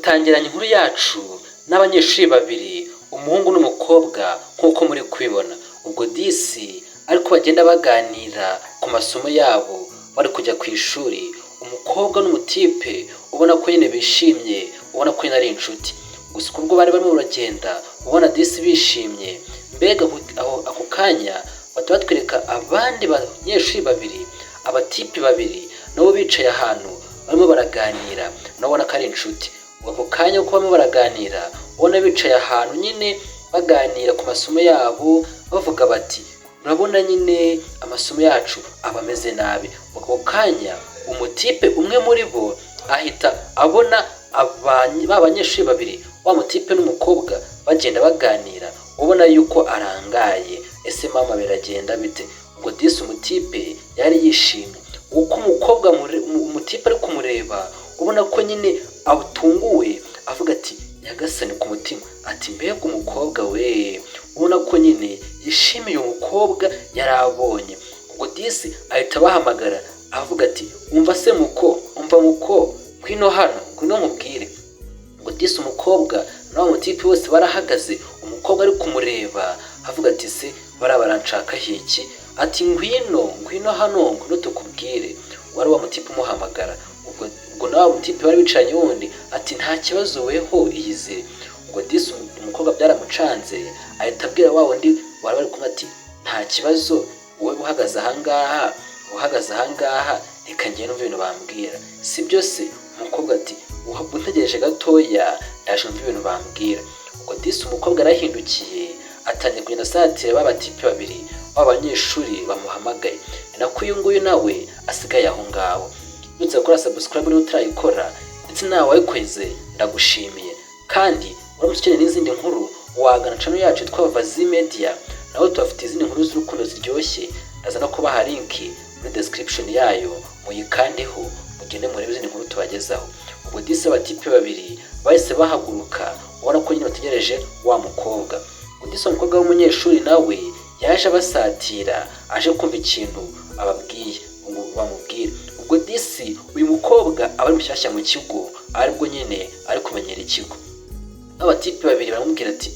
dutangiranye inkuru yacu n'abanyeshuri babiri, umuhungu n'umukobwa nk'uko muri kubibona. Ubwo disi ariko bagenda baganira ku masomo yabo bari kujya ku ishuri. Umukobwa n'umutipe ubona ko nyine bishimye, ubona ko nyine ari inshuti. Gusa ubwo bari barimo baragenda ubona disi bishimye, mbega ako kanya bahita batwereka abandi banyeshuri babiri, abatipe babiri nabo bicaye ahantu barimo baraganira, nabo ubona ko ari inshuti. Ako kanya uko barimo baraganira ubona bicaye ahantu nyine baganira ku masomo yabo, bavuga bati urabona nyine amasomo yacu aba ameze nabi. Ako kanya umutipe umwe muri bo ahita abona abanyeshuri babiri, wa mutipe n'umukobwa bagenda baganira, ubona yuko arangaye. Ese mama biragenda bite? Ubwo disi umutipe yari yishimye, uko umukobwa umutipe ari kumureba ubona ko nyine atunguwe, avuga ati nyagasani ku mutima, ati mbega umukobwa we, ubona ko nyine yishimiye umukobwa yari abonye. Ubwo disi ahita abahamagara avuga ati umva se muko, umva muko, ngwino hano, ngwino nkubwire. Ubwo disi umukobwa nawe umutipe bose barahagaze, umukobwa ari kumureba avuga ati se baranshakaho iki? Ati ngwino hano, ngwino tukubwire. Wari wa mutipe umuhamagara. Ubwo nawe mutipe bari bicaranye wundi ati nta kibazo weho iyize. Ubwo disi umukobwa byaramucanze, ahita abwira wa wundi wari bari kumwe ati nta kibazo, wowe uhagaze ahangaha reka njye numva ibintu bambwira, si byo se? Umukobwa ati untegereje gatoya ndaje numva ibintu bambwira. Ubwo disi umukobwa arahindukiye atangiye kugenda asatira b'abatipe babiri b'abanyeshuri bamuhamagaye. Ni nako uyu nguyu nawe asigaye aho ngaho. Nutse gukora subscribe niba utarayikora, ndetse nawe wayikoze ndagushimiye. Kandi uramutse ukeneye n'izindi nkuru wagana channel yacu yitwa Vazi Media, naho tubafite izindi nkuru z'urukundo ziryoshye. Ndaza no kubaha link muri description yayo, muyikandeho mugende murebe izindi nkuru tubagezaho. Ubwo disi abatipe babiri bahise bahaguruka, ubona ko nyine bategereje wa mukobwa. Ubwo disi umukobwa w'umunyeshuri nawe yaje abasatira, aje kumva ikintu ababwiye ngo bamubwire. Ubwo disi uyu mukobwa aba ari mushyashya mu kigo, aribwo nyine ari kumenyera ikigo. Abatipe babiri baramubwira ati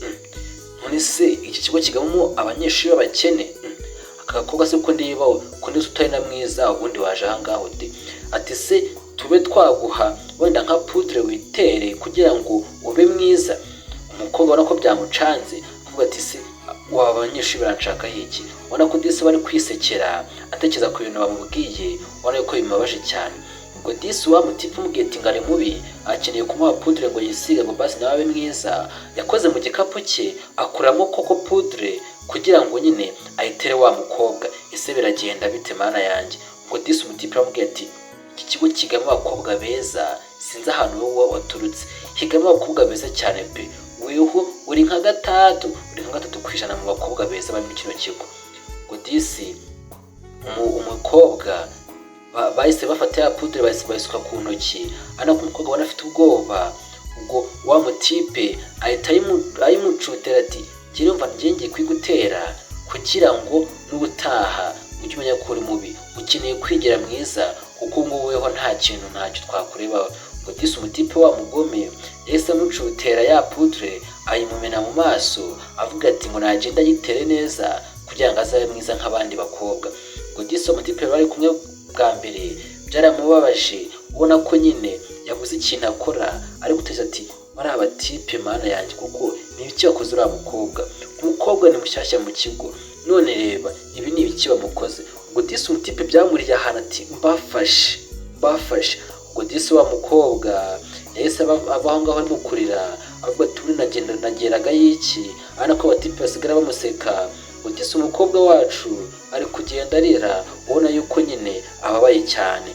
none se iki kigo kigamo abanyeshuri b'abakene? Aka gakobwa se ko ndeba ko ndetse utari na mwiza, ubundi waje ahangaho de? Ati se tube twaguha wenda nka poudre witere kugira ngo ube mwiza? Umukobwa ubona ko byamucanze avuga ati se waba abanyeshuri baranshakaho iki? Ubona ko disi bari kwisekera atekereza ku bintu bamubwiye, ubona yuko bimubabaje cyane. Ubwo disi wa mutipe umubwiye ati ngare mubi, akeneye kumuha poudre ngo yisige ngo basi nawe abe mwiza. Yakoze mu gikapu cye akuramo koko poudre kugira ngo nyine ayitere wa mukobwa. Ese biragenda bite mana yanjye? Ubwo disi umutipe aramubwiye ati iki kigo kigamo abakobwa beza, sinzi ahantu wowe waturutse, higamo abakobwa beza cyane pe, weho uri nka gatatu kwijana mu bakobwa beza bari muri kino kigo. Ubwo disi umukobwa bahise bafata ya poudre bayisuka ku ntoki, ariko umukobwa ubona afite ubwoba. Ubwo wa mutipe ahita ayimucutera ati kirumva ngiye kwigutera kugira ngo n'ubutaha ujye umenya ko uri mubi, ukeneye kwigira mwiza, kuko ngo weho ntacyo twakureba. Ubwo disi umutipe wa mugome yahise amucutera ya poudre ayimumena mu maso, avuga ati ngo nagenda yitere neza kugira ngo azabe mwiza nk'abandi bakobwa. Ubwo disi umutipe bari kumwe bwa mbere byaramubabaje, ubona ko nyine yabuze ikintu akora, ari guteza ati bari abatipe mana yanjye, kuko ni ibiki bakoze uriya mukobwa? Umukobwa ni mushyashya mu kigo, none reba ibi ni ibiki bamukoze? Ubwo disi umutipe byamuriye ahantu ati mbafashe. Ubwo disi wa mukobwa yahise ava aho ngaho arimo kurira, avuga ati uri nageraga y'iki? Ariko ko abatipe basigara bamuseka. Ubwo disi umukobwa wacu ari kugenda arira, ubona yuko nyine ababaye cyane.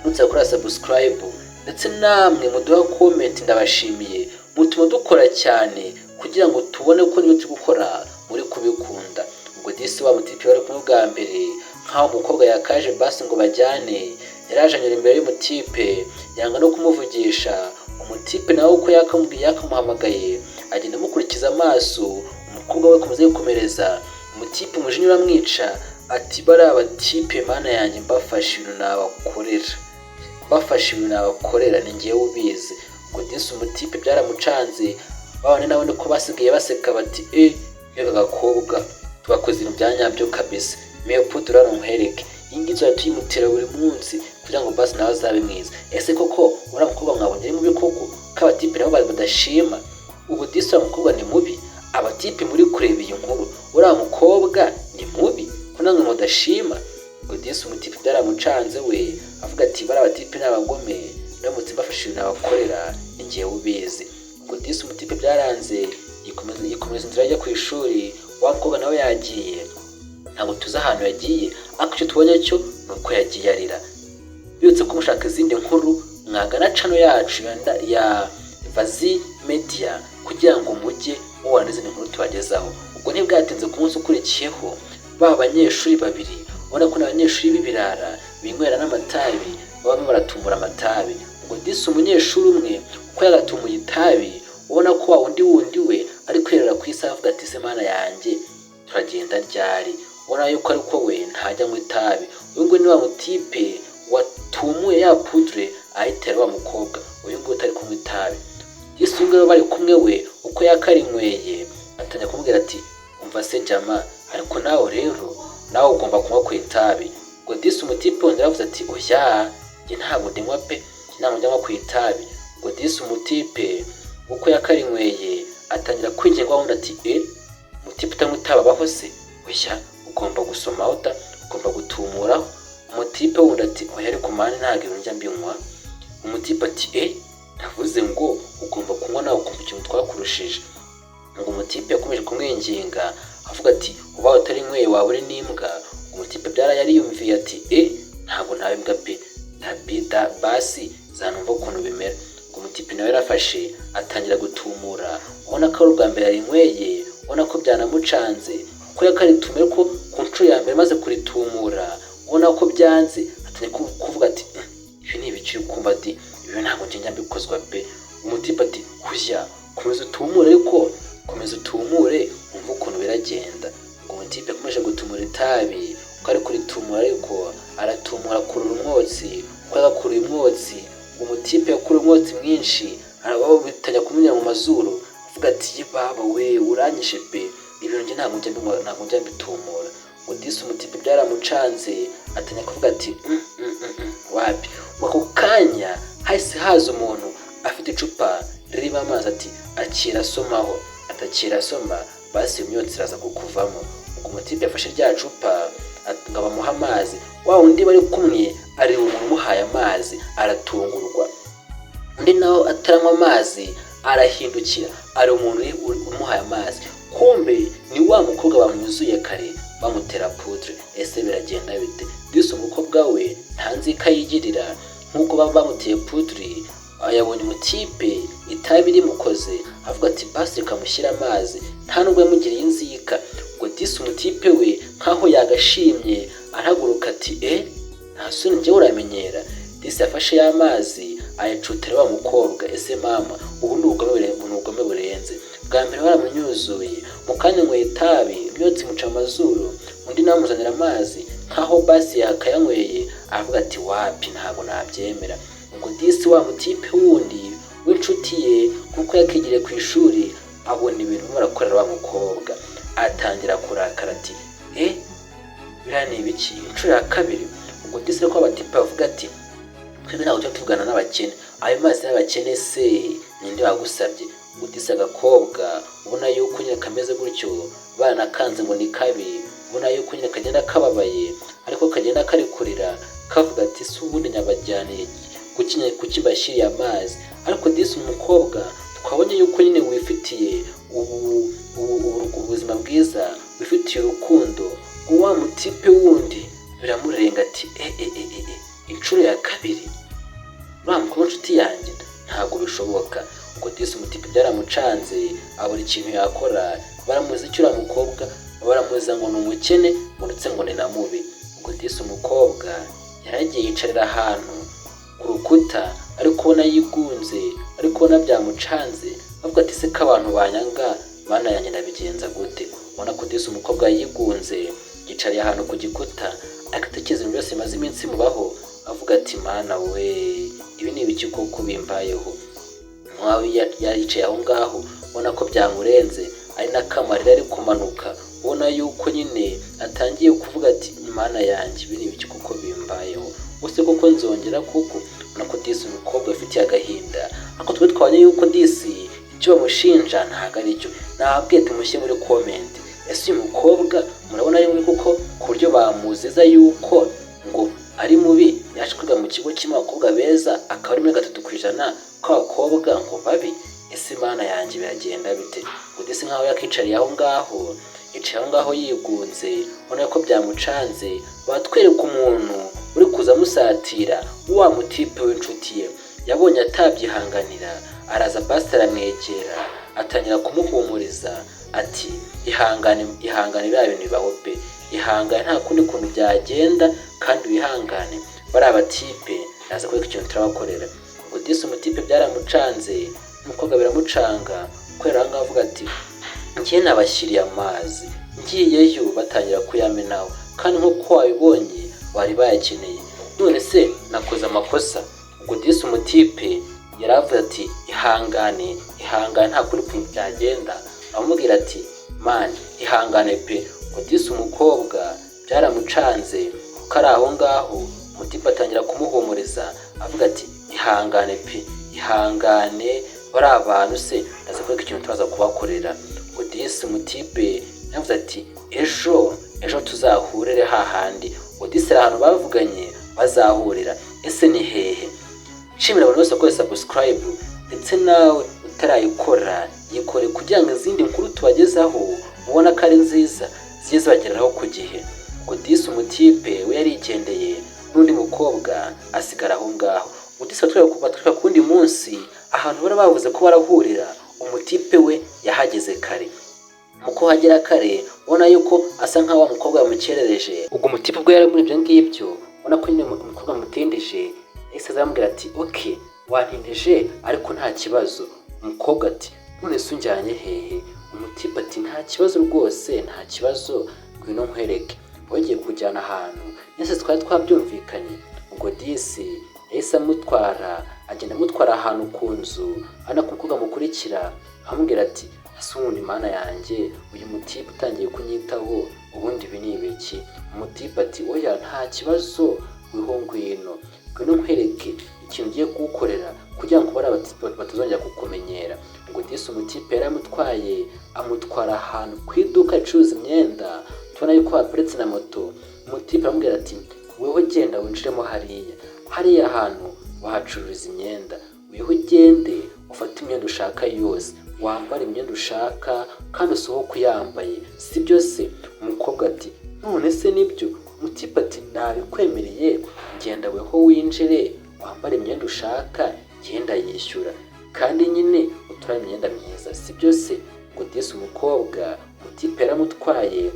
Nutse gukora subscribe ndetse namwe muduha comment, ndabashimiye, mutuma dukora cyane kugira ngo tubone ko niyo turi gukora muri kubikunda. Ubwo disi wa mutipe bari kumwe bwa mbere, nkaho umukobwa yakaje basi ngo bajyane, yaraje anyura imbere y'umutipe yanga no kumuvugisha. Umutipe nawe uko yakamuhamagaye agenda amukurikiza amaso, umukobwa we komeza yikomereza. Umutipe umujinya uramwica ati bari abatipe mana yanjye mbafashe ibintu nabakorera, ni ngewe ubizi. ngo disi umutipe byaramucanze babone nawe niko basigaye baseka bati mbega agakobwa tubakoze ibintu bya nyabyo kabisa, meyo pudura numuhereke iyi ngiyi tuzajya tuyimutera buri munsi kugira ngo basi nawe azabe mwiza. Ese koko uriya mukobwa mwabonye ari mubi koko ko abatipe nabo badashima? Ubu disi uriya mukobwa ni mubi? Abatipe muri kureba iyi nkuru uriya mukobwa ni mubi ko namwe mudashima? Ngo disi umutipe byaramucanze we avuga ati bari abatipe n'abagome ndamutse mbafashe ibintu abakorera ingiye ubizi. Ngo disi umutipe byaranze yikomeza inzira ajya ku ishuri, wa mukobwa nawe yagiye, ntabwo tuzi ahantu yagiye ariko icyo tubonye cyo ni uko yagiye arira. Bibutse ko mushaka izindi nkuru mwagana chano yacu ya Vazi Media kugira ngo mujye mubona n'izindi nkuru tubagezaho. Ubwo ntibwatinze ku munsi ukurikiyeho ba banyeshuri babiri ubona ko n'abanyeshuri b'ibirara binywera n'amatabi baba baratumura amatabi. Ngo disi umunyeshuri umwe uko yagatumuye itabi ubona ko wa wundi we ari kwerera ku isaha avuga ati se mana yanjye turagenda ryari, ubona yuko ariko we ntajya mu itabi. Uyu nguyu ni wa mutipe watumuye ya pudre ayitera wa mukobwa, uyu nguyu utari kunywa itabi. Disi uyu nguyu bari kumwe we uko yakarinyweye atangira kumubwira ati umva se jama ariko nawe rero nawe ugomba kunywa ku itabi. Ngo disi umutipe wongera avuze ati oya njye ntabwo ndinywa pe, ntabwo njya ku itabi. Ngo disi umutipe uko yakarinyweye atangira kwinginga wundi ati umutipe utanywa itabi abaho se? Oya ugomba gusomaho da, ugomba gutumuraho. Umutipe wundi ati oya ariko mani ntabwo ibintu njya mbinywa. Umutipe ati navuze ngo ugomba kunywa nawe ukumva ikintu twakurushije. Ngo umutipe yakomeje kumwinginga avuga ati uba utarinyweye waba uri n'imbwa. Umutipe yariyumviye ati ntabwo nawe mbwa pe, ntabida basi zanumva ukuntu bimera. Ngo umutipe nawe yarafashe atangira gutumura, ubona ko ari ubwa mbere yarinyweye, ubona ko byanamucanze ko yakaritumye ko ku nshuro ya mbere maze kuritumura ubona ko byanze, atangira kuvuga ati ibi ni ibiki kumva ati ibi ntabwo njya mbikozwa pe. Umutipe ati kujya komeza utumure ariko komeza utumure umva ukuntu biragenda. Ngo umutipe akomeje gutumura itabi uko ari kuritumura ariko aratumura kurura umwotsi, uko agakuruye umwotsi umutipe yakura umwotsi mwinshi arababitajya kumunya mu mazuru avuga ati baba we uranyishe pe, ibintu njye ntabwo njya mbitumura. Ngo disi umutipe byaramucanze atanya kuvuga ati wapi. Ako kanya hahise haza umuntu afite icupa ririmo amazi ati akira asomaho, atakira asoma basi imyotsi iraza kukuvamo. Ngo umutipe yafashe rya cupa ngo bamuha amazi, wa wundi bari kumwe ari umuntu umuhaye amazi aratungurwa. Undi nawe ataranywa amazi arahindukira ari umuntu umuhaye amazi, kumbe ni wa mukobwa bamwuzuye kare bamutera pudre. Ese biragenda bite? Disi umukobwa we ntanzi kayigirira nkuko baba bamuteye pudre, yabonye umutipe itabi rimukoze avuga ati basi kamushyira amazi, nta nubwo yamugiriye inzika. Ngo disi umutipe we nkaho yagashimye arahaguruka ati nta soni njye uramenyera. Disi yafashe y'amazi ayacutera wa mukobwa. Ese mama ubu ni ubugome burenze, bwa mbere baramunyuzuye mu kanya ngo itabi imyotsi muca amazuru, undi nawe amuzanira amazi nkaho basi yakayanyweye avuga ati wapi ntabwo nabyemera. Ngo disi wa mutipe wundi w'inshuti ye kuko yakigiriye ku ishuri abona ibintu barakorera wa mukobwa atangira kurakara ati biriya ni ibiki inshuro ya kabiri. Ubwo disi ko abatipe bavuga ati twebwe ntabwo tujya tuvugana n'abakene, ayo mazi y'abakene se ninde wagusabye? Ngo disi agakobwa ubona yuko nyine kameze gutyo banakanze ngo ni kabi, ubona yuko nyine kagenda kababaye ariko kagenda kari kurira kavuga ati si ubundi nyabajyane kuki mbashyiriye amazi. Ariko disi umukobwa twabonye yuko nyine wifitiye ubuzima bwiza, wifitiye urukundo. Ngo wa mutipe wundi biramurenga ati inshuro ya kabiri uriya mukobwa inshuti yanjye ntabwo bishoboka. Ngo disi umutipe byaramucanze abura ikintu yakora, baramuzi icyo uriya mukobwa baramuza ngo ni umukene ndetse ngo ni na mubi. Ngo disi umukobwa yaragiye yicarira ahantu ku rukuta ari kubona yigunze, ari kubona byamucanze avuga ati se ko abantu banyanga mana yanjye ndabigenza gute? Ubona ko disi umukobwa yigunze yicariye ahantu ku gikuta agatekereza ibintu byose bimaze iminsi mubaho avuga ati mana we ibi ni ibiki koko bimbayeho. mwawe yicaye aho ngaho ubona ko byamurenze, ari n'akamarira ari kumanuka, ubona yuko nyine atangiye kuvuga ati Imana yanjye ibi ni ibiki kuko bimbayeho, gusa koko nzongera kuko ubona ko disi umukobwa afitiye agahinda, ariko twe twabonye yuko disi icyo bamushinja ntabwo ari cyo. Nababwiye tumushyire muri comment, ese uyu mukobwa murabona ari mubi kuko ku buryo bamuziza yuko ngo ari mubi, yaje kwiga mu kigo cy'abakobwa beza akaba ari muri 3% k'abakobwa ngo babi? Ese Imana yanjye biragenda bite? Ngo disi nkaho yakicariye aho ngaho, yicaye aho ngaho yigunze, ubona ko byamucanze, batwereka umuntu uri kuza amusatira, wa mutipe w'inshuti ye yabonye atabyihanganira, araza basi aramwegera, atangira kumuhumuriza ati ihangane biriya bintu bibaho pe, ihangane nta kundi kuntu byagenda kandi wihangane, bari abatipe naza kwereka ikintu turabakorera. Ngo disi umutipe byaramucanze, umukobwa biramucanga, kubera aho ngaho avuga ati njye nabashyiriye amazi, ngiyeyo batangira kuyamenaho, kandi nk'uko wabibonye bari bayakeneye, none se nakoze amakosa? Ubwo disi umutipe yaravuze ati ihangane nta kuri kuntu byagenda, amubwira ati mani ihangane pe. Ngo disi umukobwa byaramucanze, kuko ari aho ngaho umutipe atangira kumuhumuriza avuga ati ihangane pe, ihangane bari abantu se ndaza kwereka ikintu turaza kubakorera. Ngo disi umutipe yavuze ati ejo tuzahurire hahandi. Ngo disi ahantu bavuganye bazahurira, ese ni hehe? Nshimira abantu bose wakoze subscribe, ndetse nawe utarayikora yikore kugira ngo izindi nkuru tubagezaho ubona ko ari nziza zigiye zibageraho ku gihe. Ngo disi umutipe we yarigendeye, n'undi mukobwa asigara aho ngaho. Ngo disi batwereka ku wundi munsi ahantu bari bavuze ko barahurira, umutipe we yahageze kare. Mu kuhagera kare ubona yuko asa nkaho wa mukobwa yamukerereje. Ubwo umutipe ubwo yari muri ibyo ngibyo, ubona ko nyine umukobwa amutindije, yahise azamubwira ati okay wantindije ariko nta kibazo. Umukobwa ati none se unjyanye hehe? Umutipe ati nta kibazo rwose, nta kibazo, ngwino nkwereke. Bagiye kujyana ahantu nese twari twabyumvikanye. Ubwo disi yahise agenda amutwara ahantu ku nzu, ana kumukobwa mukurikira, amubwira ati ese ubundi Imana yanjye uyu mutipe utangiye kunyitaho, ubundi ibi ni ibiki? Umutipe ati oya nta kibazo, ngwino nkwereke ikintu ugiye kuwukorera kugira ngo bari abatipe batazongera kukumenyera. Ngo disi umutipe yaramutwaye amutwara ahantu ku iduka ricuruza imyenda, tubona yuko haparitse na moto. Umutipe aramubwira ati wewe genda winjiremo hariya hantu bahacururiza imyenda, wewe ugende ufate imyenda ushaka yose, wambara imyenda ushaka kandi usohoke uyambaye, si byo se? Umukobwa ati none se nibyo? Umutipe ati nabikwemereye, genda weho winjire wambara imyenda ushaka, genda yishyura kandi nyine utwara imyenda myiza, si byo se? Ngo disi umukobwa umutipe yaramutwaye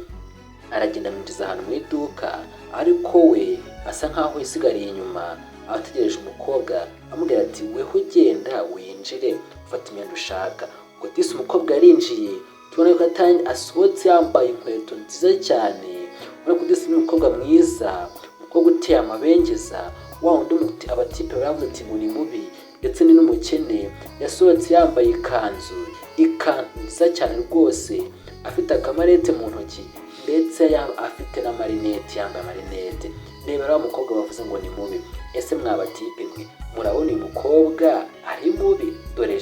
aragenda amwinjiza ahantu mu iduka, ariko we asa nkaho yisigariye inyuma abategereje umukobwa, amubwira ati weho ugenda winjire ufata imyenda ushaka. Ngo disi umukobwa yarinjiye, tubona yuko asohotse yambaye inkweto nziza cyane, ubona ko disi ni umukobwa mwiza, umukobwa uteye amabengeza, wa wundi abatipe baravuze ati ngo ni mubi ndetse ni n'umukene. Yasohotse yambaye ikanzu nziza cyane rwose, afite akamarete mu ntoki ndetse afite n'amarinete, yambaye amarinete. Reba wa mukobwa bavuze ngo ni mubi. Ese mwabatipe mwe murabona uyu mukobwa ari mubi? Dore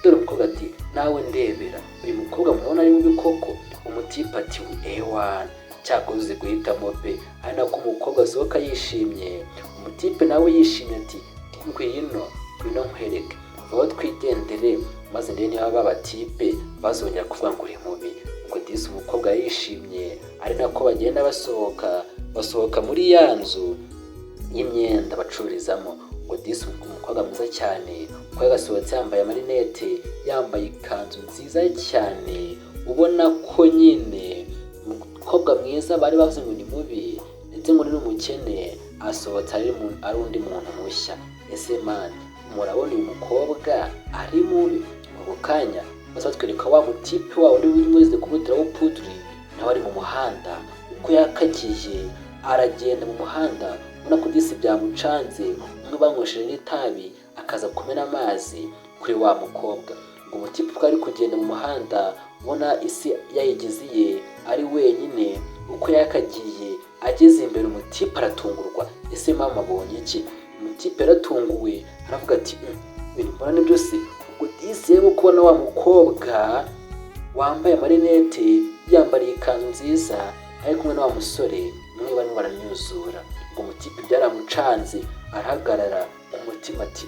umukobwa ati nawe ndebera uyu mukobwa murabona ari mubi koko? Umutipe ati ewana cyakoze uzi guhitamo pe. Ari nako umukobwa asohoka yishimye, umutipe nawe yishimye ati ngwino nkwereke, aho twigendere maze ndebe niba babatipe bazongera kuvuga ngo uri mubi. Ubwo disi umukobwa yishimye, ari nako bagenda basohoka muri ya nzu y'imyenda bacururizamo. Ngo disi umukobwa mwiza cyane, uko yagasohotse yambaye amarinete, yambaye ikanzu nziza cyane, ubona ko nyine umukobwa mwiza bari bavuze ngo ni mubi ndetse ngo ni umukene, asohotse ari undi muntu mushya. Ese mani murabona uyu mukobwa ari mubi? Mu kanya bazatwereka wa mutipe wa undi wimuze kumutiraho pudri, nawe ari mu muhanda, uko yakagiye aragenda mu muhanda, ubona ko disi byamucanze, umwe banywesheje n'itabi akaza kumena amazi, kuri wa mukobwa. Ngo umutipe uko ari kugenda mu muhanda ubona isi yayigize iye ari wenyine, uko yakagiye ageze imbere umutipe aratungurwa. Ese mama abonye iki? Umutipe yaratunguwe aravuga ati ibintu mbona ni byose. Ubwo disi rero kubona wa mukobwa wambaye amarinete yambariye ikanzu nziza ari kumwe na wa musore umwe barimo baranyuzura. Ngo umutipe byaramucanze arahagarara ku mutima ati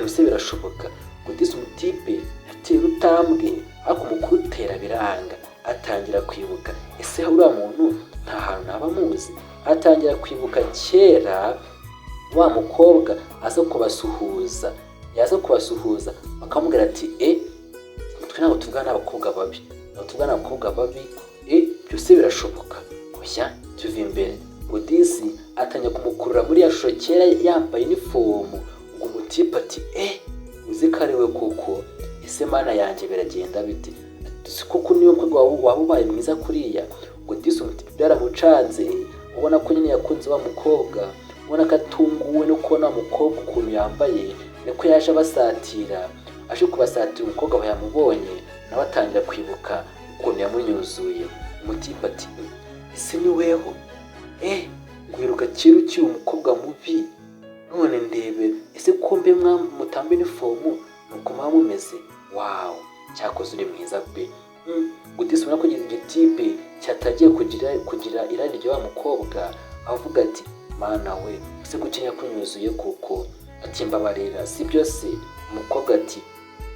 ese birashoboka? Ngo disi umutipe yateye urutambwe ariko mu kurutera biranga, atangira kwibuka ese uriya muntu nta hantu naba muzi. Atangira kwibuka kera wa mukobwa aza kubasuhuza, yaza kubasuhuza bakamubwira ati twe ntabwo tuvugana n'abakobwa babi, ntabwo tuvugana n'abakobwa babi, byose birashoboka, oya tuve imbere. Ngo disi atangira kumukurura muri ya shusho kera yambaye inifomu. Ngo umutipe ati uzi ko ari we koko? Ese mana yanjye biragenda bite? Koko niyo mukobwa waba ubaye mwiza kuriya? Ngo disi umutipe byaramucanze, ubona ko nyine yakunze wa mukobwa, ubona ko atunguwe no kubona wa mukobwa ukuntu yambaye, niko yaje abasatira. Aje kubasatira umukobwa aba yamubonye, nawe atangira kwibuka ukuntu yamunyuzuye. Umutipe ati ese ni weho? Ngwiruka kera ukiri umukobwa mubi, none ndebe ese ko mbe mutambe inifomu nuko muba mumeze? Wawu, cyakoze uri mwiza pe. Ngo disi ubona ko igitipe cyatagiye kugira irari rya wa mukobwa, avuga ati mana we ese kuki nyakunyuzuye kuko? Ati mbabarira si byose. Umukobwa ati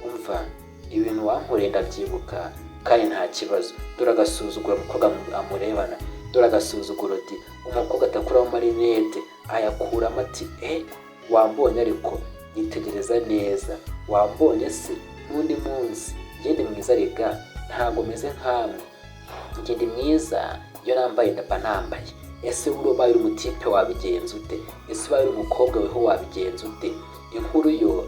umva ibintu wankoreye ndabyibuka kandi nta kibazo. Dore agasuzuguro umukobwa amurebana, dore agasuzuguro ati umukobwa atakuraho amarinete ayakuramo ati wambonye ariko yitegereza neza, wambonye se n'undi munsi ngende mwiza rega ntabwo meze nkamwe, ngende mwiza iyo nambaye ndaba nambaye. Ese ubaye uri umutipe wabigenza ute? Ese ubaye uri umukobwa weho wabigenza ute? Inkuru yo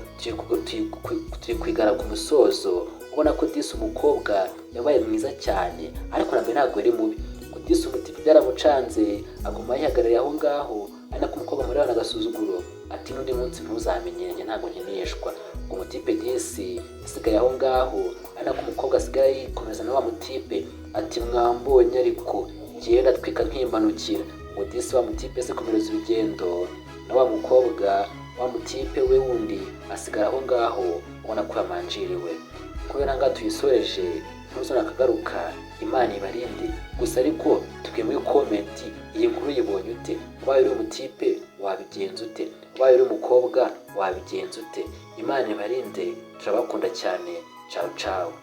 turi kwigana ku musozo, ubona ko disi umukobwa yabaye mwiza cyane ariko nabwo ntabwo ari mubi. Ngo disi umutipe byaramucanze aguma yihagarariye aho ngaho, ari nako umukobwa amurebana agasuzuguro ati n'undi munsi ntuzamenye ntabwo nkeneshwa. Ngo umutipe disi yasigaye aho ngaho, ari nako umukobwa asigaye yikomeza na wa mutipe ati mwambonye ariko ngiye ndatwika nkimbanukira. Ngo disi wa mutipe se komereza urugendo, na wa mukobwa wa mutipe we wundi asigara aho ngaho ubona ko yamanjiriwe. Kubera ngaho tuyisoreje ntuzona akagaruka, Imana ibarinde. Gusa ariko tubwiye muri komenti iyi nkuru yibonye ute? Ubaye uri umutipe wabigenza ute? Ubaye uri umukobwa wabigenza ute? Imana ibarinde, turabakunda cyane. Ciao ciao.